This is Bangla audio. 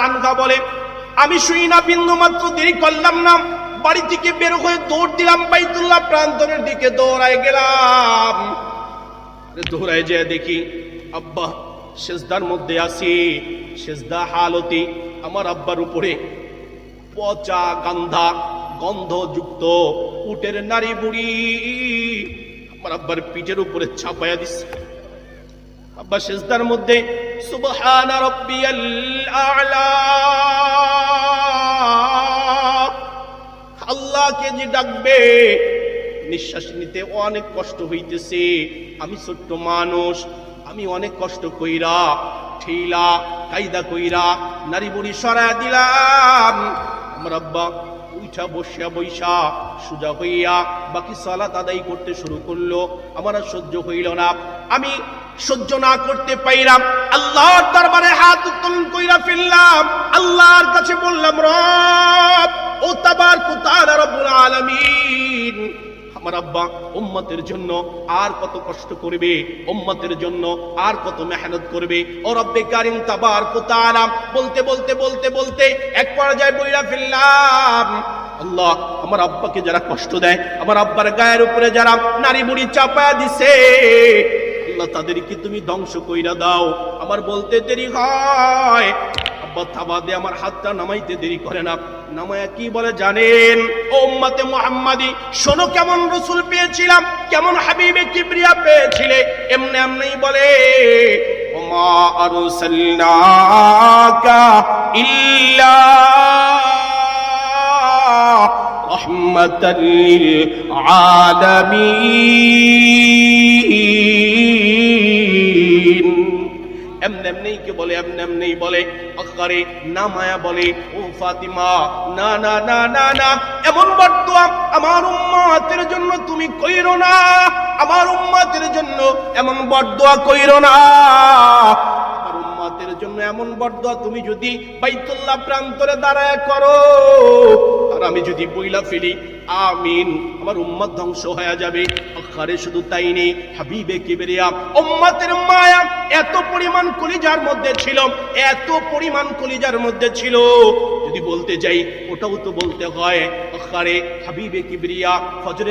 আনহা বলে, আমি শুই না, বিন্দু মাত্র দেরি করলাম না, বাড়ি থেকে বের হয়ে দৌড় দিলাম, বাইতুল্লাহ প্রান্তরের দিকে দৌড়ায় গেলাম। দৌড়ায় যেয়ে দেখি আব্বা সেজদার মধ্যে আছি। সেজদা হালতি আমার আব্বার উপরে পচা গান্ধা গন্ধযুক্ত উটের নারী বুড়ি আমার আব্বার পিঠের উপরে চাপায়া দিচ্ছে। আব্বা সেজদার মধ্যে সুবহান রাব্বিয়াল আ'লা, আল্লাহকে যে ডাকবে, নিঃশ্বাস নিতে অনেক কষ্ট হইতেছে। আমি ছোট্ট মানুষ, আমি অনেক কষ্ট কইরা ঠেলা কায়দা কইরা নারী বুড়ি সরায়া দিলাম। আমার আব্বা উঠা বৈশা সোজা হইয়া বাকি সালাত আদায় করতে শুরু করলো। আমার আর সহ্য হইল না, আমি সহ্য না করতে পাইলাম, আল্লাহর দরবারে হাত উত্তোলন কইরা ফেললাম। আল্লাহর কাছে বললাম, রব ও তাবারক ওয়া তাআলা রব্বুল আলামিন, আমার আব্বা উম্মতের জন্য আর কত কষ্ট করবে, উম্মতের জন্য আর কত মেহনত করবে। ও রব্বে কারীম তাবারক ওয়া তাআলা বলতে বলতে বলতে বলতে এক পর্যায়ে বইলা ফেললাম, আল্লাহ আমার আব্বাকে যারা কষ্ট দেয়, আমার আব্বার গায়ের উপরে যারা নারী বুড়ি চাপায়া দিছে, আল্লাহ তাদেরকে তুমি ধ্বংস কইরা দাও। আমার বলতে দেরি হয়, আব্বা থাবা দে, আমার হাতটা নামাইতে দেরি করে না। নামায়া কি বলে জানেন? ও উম্মতে মুহাম্মাদি, শোনো কেমন রাসূল পেয়েছিলাম, কেমন হাবিবে কিবরিয়া পেয়েছিলে। এমনি এমনি বলে, ওমা আরসালনাকা ইল্লা রাহমাতাল লিল আলামিন। এমনি কি বলে, এমনি বলে, আকারে নামায়া বলে, ও ফাতিমা, না না না না না, এমন বদদুয়া আমার উম্মতের জন্য তুমি কইরো না, আমার উম্মতের জন্য এমন বদদুয়া কইরো না। আমার উম্মতের জন্য এমন বদদুয়া তুমি যদি বাইতুল্লাহ প্রান্তরে দাঁড়ায় করো, আর আমি যদি বইলা ফেলি আমিন, আমার উম্মত ধ্বংস হয়ে যাবে। আরে শুধু তাই নেই, হাবিবে কিবরিয়া উম্মতের মায়া এত পরিমাণ কলিজার মধ্যে ছিল, এত পরিমাণ কলিজার মধ্যে ছিল, যদি বলতে যাই ওটাও তো বলতে হয়। আরে হাবিবে কিবরিয়া ফজরে